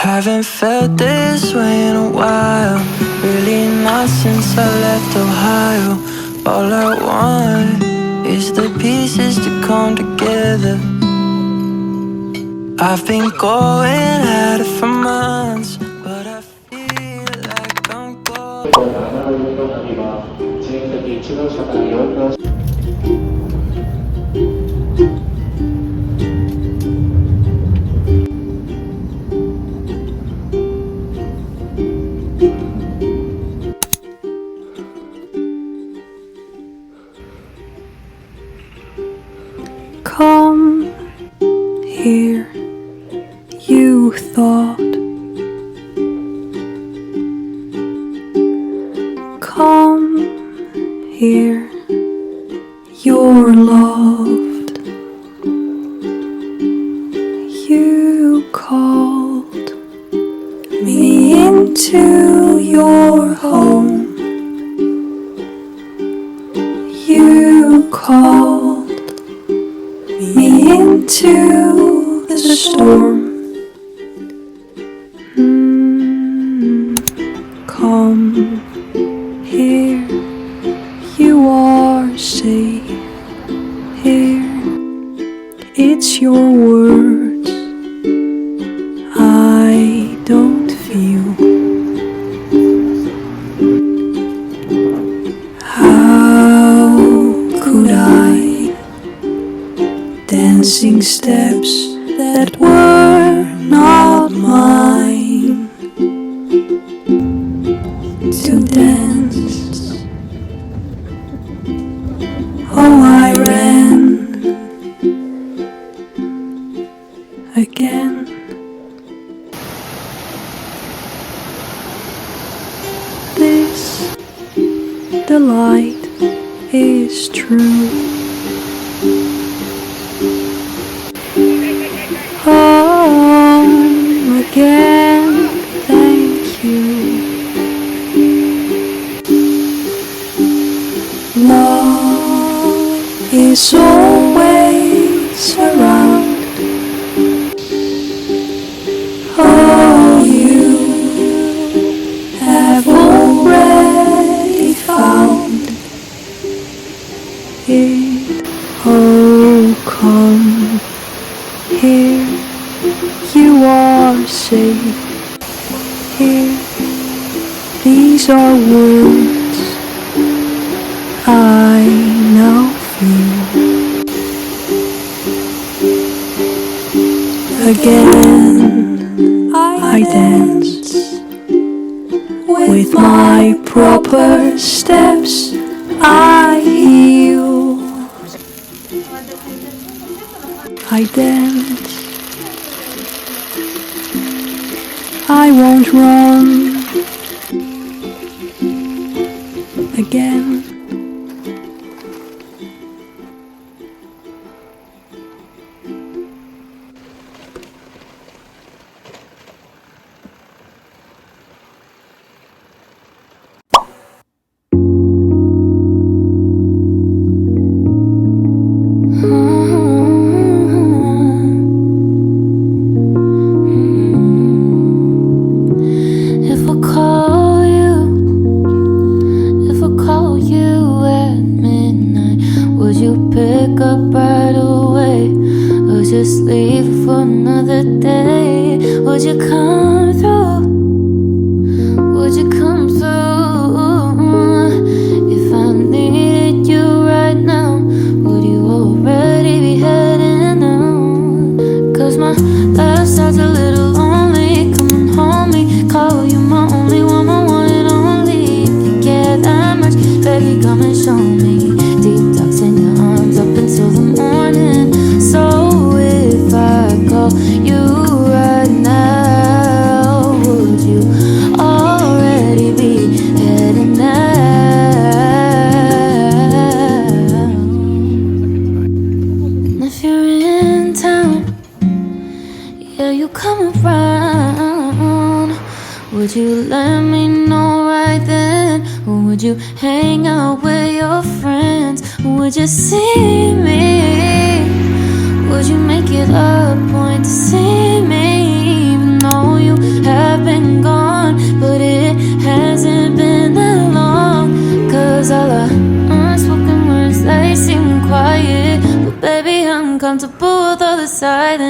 Haven't felt this way in a while, really not since I left Ohio. All I want is the pieces to come together. I've been going at it for months, but I feel like I'm going. Come here, you thought. Come here, you're loved. You called me into your home. You called me into the storm. Come here, you are safe here. It's your words I don't feel. How could I? Dancing steps that were not mine to dance. Oh, I ran again. This delight is true. Home again, thank you. Love is always around. Oh, you have already found it. Oh, come here, you are safe here. These are words I now feel. Again, I dance with my proper steps. I heal. I dance. I won't run again. Just leave for another day. Would you come through? Would you come through? If I needed you right now, would you already be heading out? Cause my last night's a little lonely. Come and hold me, call you my only one, my one and only. If you care that much, baby, come and show me. Deep talks in your arms up until the morning. So if I call you right now, would you already be heading out? And if you're in town, yeah, you come around, would you let me know right then? Or would you hang out with your friends? Would you see me? Would you make it a point to see me? Even though you outside